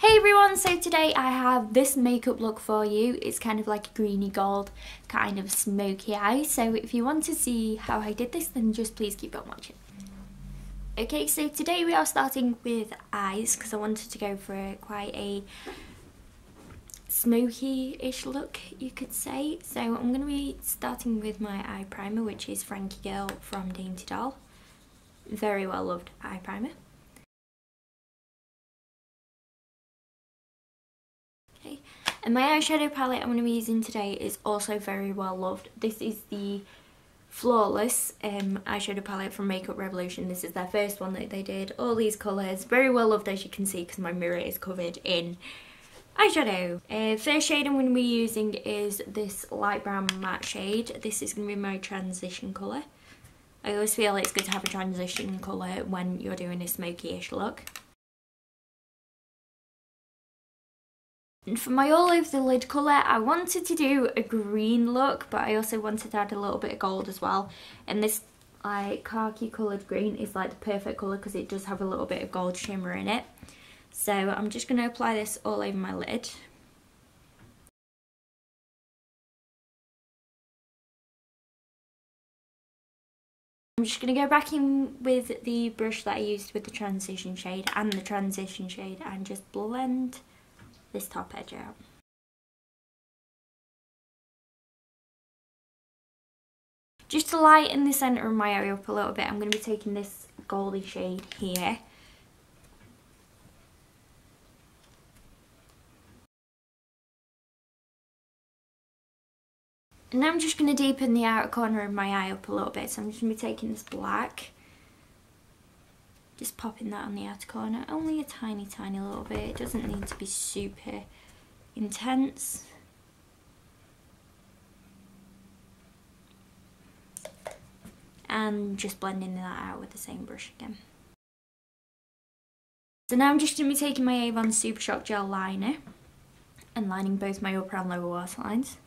Hey everyone, so today I have this makeup look for you. It's kind of like a greeny gold, kind of smoky eye. So if you want to see how I did this, then just please keep on watching. Okay, so today we are starting with eyes because I wanted to go for quite a smoky-ish look, you could say. So I'm going to be starting with my eye primer, which is Frankie Girl from Dainty doll. Very well loved eye primer. Okay, and my eyeshadow palette I'm going to be using today is also very well loved. This is the Flawless eyeshadow palette from Makeup Revolution. This is their first one that they did. All these colours, very well loved as you can see because my mirror is covered in eyeshadow. First shade I'm going to be using is this light brown matte shade. This is going to be my transition colour. I always feel it's good to have a transition colour when you're doing a smoky-ish look. And for my all over the lid colour, I wanted to do a green look, but I also wanted to add a little bit of gold as well. And this like khaki coloured green is like the perfect colour because it does have a little bit of gold shimmer in it. So I'm just going to apply this all over my lid. I'm just going to go back in with the brush that I used with the transition shade and the transition shade and just blend this top edge out. Just to lighten the centre of my eye up a little bit, I'm going to be taking this goldy shade here. And now I'm just going to deepen the outer corner of my eye up a little bit, so I'm just going to be taking this black. Just popping that on the outer corner, only a tiny little bit. It doesn't need to be super intense. And just blending that out with the same brush again. So now I'm just going to be taking my Avon Supershock gel liner and lining both my upper and lower waterlines.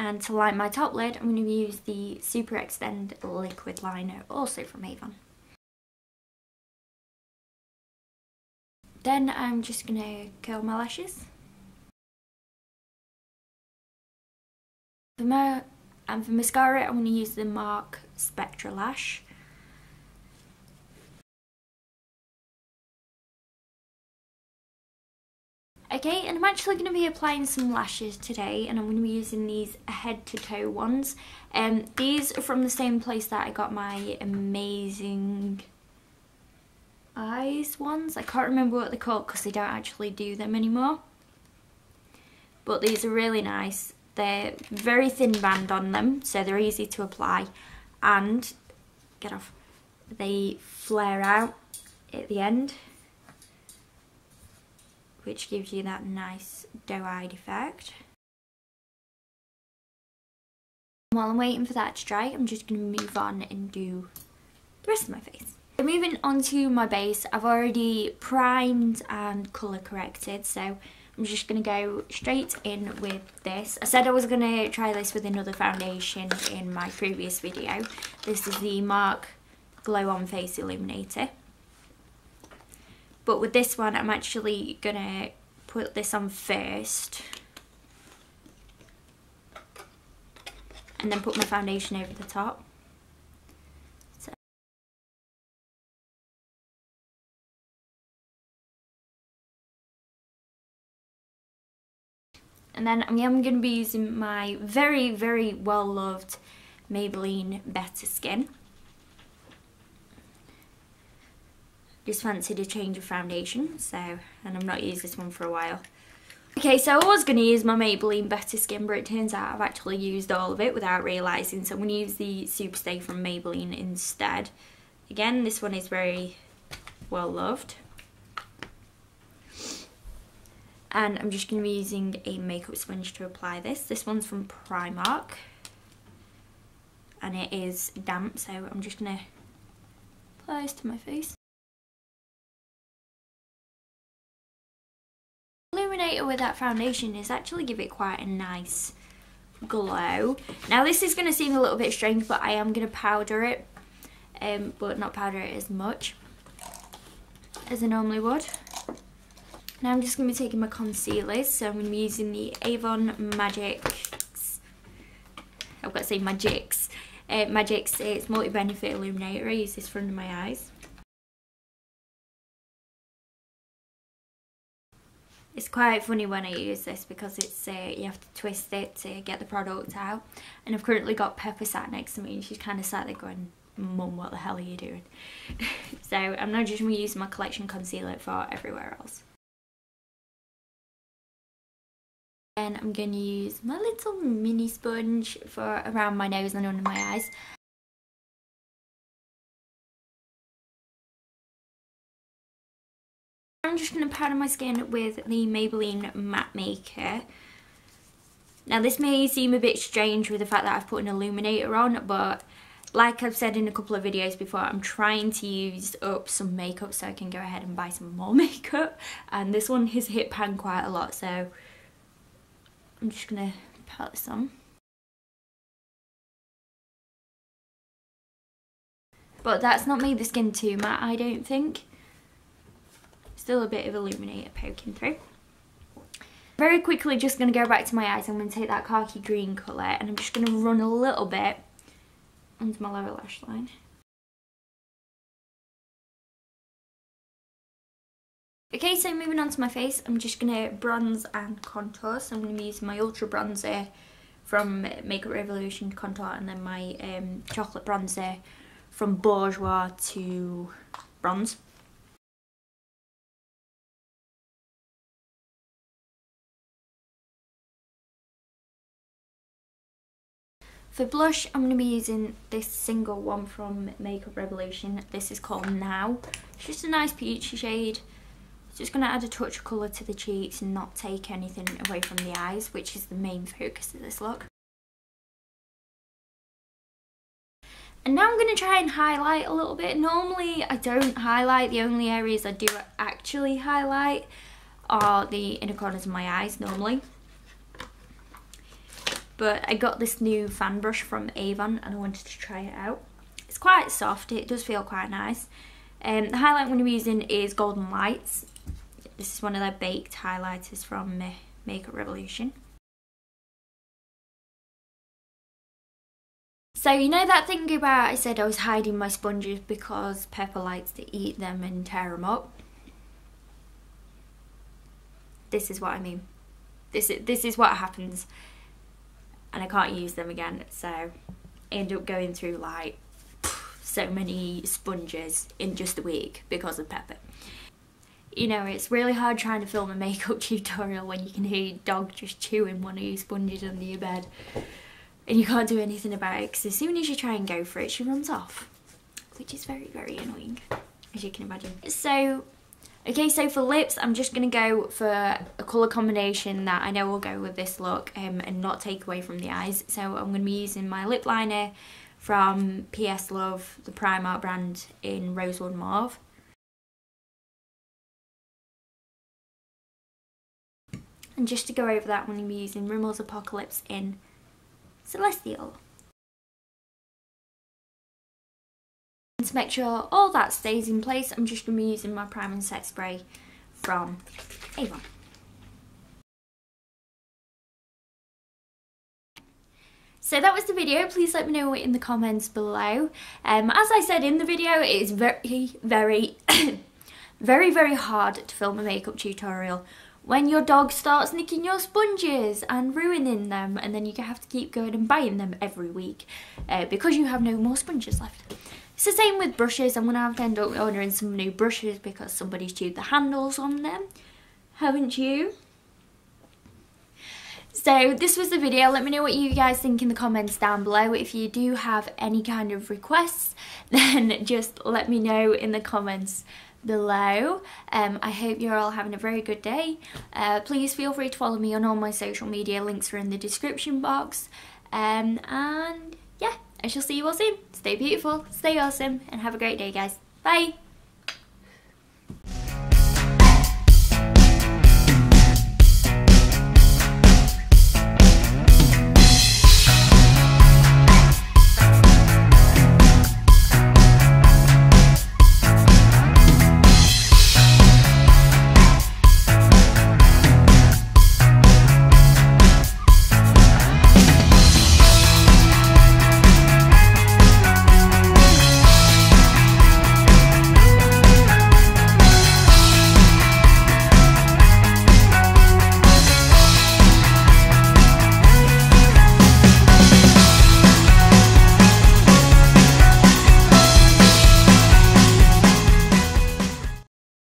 And to line my top lid, I'm going to use the Super Extend liquid liner, also from Avon. Then I'm just going to curl my lashes. For mascara, I'm going to use the MUR Spectralash. Okay, and I'm actually going to be applying some lashes today, and I'm going to be using these head to toe ones. These are from the same place that I got my Amazing Eyes ones. I can't remember what they're called because they don't actually do them anymore. But these are really nice. They're very thin band on them, so they're easy to apply. And, get off, they flare out at the end, which gives you that nice doe-eyed effect. While I'm waiting for that to dry, I'm just going to move on and do the rest of my face. So moving on to my base, I've already primed and colour corrected, so I'm just going to go straight in with this. I said I was going to try this with another foundation in my previous video. This is the MUR Glow On Face Illuminator. But with this one, I'm actually going to put this on first. And then put my foundation over the top. So. And then I'm going to be using my very well loved Maybelline Better Skin. Just fancied a change of foundation, and I've not used this one for a while. Okay, so I was going to use my Maybelline Better Skin, but it turns out I've actually used all of it without realising, so I'm going to use the Superstay from Maybelline instead. Again, this one is very well loved. And I'm just going to be using a makeup sponge to apply this. This one's from Primark, and it is damp, so I'm just going to apply this to my face. Illuminator with that foundation is actually give it quite a nice glow. Now this is going to seem a little bit strange, but I am going to powder it, but not powder it as much. as I normally would. Now I'm just going to be taking my concealers, so I'm going to be using the Avon Magix. I've got to say Magix. Magix, it's multi-benefit illuminator. I use this for under my eyes. It's quite funny when I use this because it's you have to twist it to get the product out. And I've currently got Pepper sat next to me and she's kind of sat there going, Mum, what the hell are you doing? So I'm now just going to use my collection concealer for everywhere else. And I'm going to use my little mini sponge for around my nose and under my eyes. I'm just going to powder my skin with the Maybelline Matte Maker. Now this may seem a bit strange with the fact that I've put an illuminator on, but like I've said in a couple of videos before, I'm trying to use up some makeup so I can go ahead and buy some more makeup. And this one has hit pan quite a lot, so I'm just going to pat this on. But that's not made the skin too matte, I don't think. Still a bit of illuminator poking through. Very quickly, just going to go back to my eyes. I'm going to take that khaki green colour and I'm just going to run a little bit onto my lower lash line. Okay, so moving on to my face, I'm just going to bronze and contour. So I'm going to be using my Ultra Bronzer from Makeup Revolution Contour and then my chocolate bronzer from Bourjois to bronze. For blush, I'm going to be using this single one from Makeup Revolution. This is called Now. It's just a nice peachy shade. It's just going to add a touch of colour to the cheeks and not take anything away from the eyes, which is the main focus of this look. And now I'm going to try and highlight a little bit. Normally I don't highlight. The only areas I do actually highlight are the inner corners of my eyes normally. But I got this new fan brush from Avon and I wanted to try it out. It's quite soft, it does feel quite nice. The highlight I'm going to be using is Golden Lights. This is one of their baked highlighters from Makeup Revolution. So you know that thing about I said I was hiding my sponges because Pepper likes to eat them and tear them up? This is what I mean. This is what happens. And I can't use them again, so I end up going through like so many sponges in just a week because of Pepper. You know, it's really hard trying to film a makeup tutorial when you can hear your dog just chewing one of your sponges under your bed and you can't do anything about it because as soon as you try and go for it, she runs off, which is very, very annoying, as you can imagine. So okay, so for lips, I'm just going to go for a colour combination that I know will go with this look and not take away from the eyes. So I'm going to be using my lip liner from PS Love, the Primark brand, in Rosewood Mauve. And just to go over that, I'm going to be using Rimmel's Apocalips in Celestial. And to make sure all that stays in place, I'm just going to be using my Prime and Set Spray from Avon. So that was the video. Please let me know in the comments below. As I said in the video, it is very hard to film a makeup tutorial when your dog starts nicking your sponges and ruining them, and then you have to keep going and buying them every week because you have no more sponges left. It's the same with brushes. I'm going to have to end up ordering some new brushes because somebody's chewed the handles on them. Haven't you? So this was the video. Let me know what you guys think in the comments down below. If you do have any kind of requests, then just let me know in the comments below. I hope you're all having a very good day. Please feel free to follow me on all my social media. Links are in the description box. And yeah, I shall see you all soon. Stay beautiful, stay awesome, and have a great day, guys. Bye!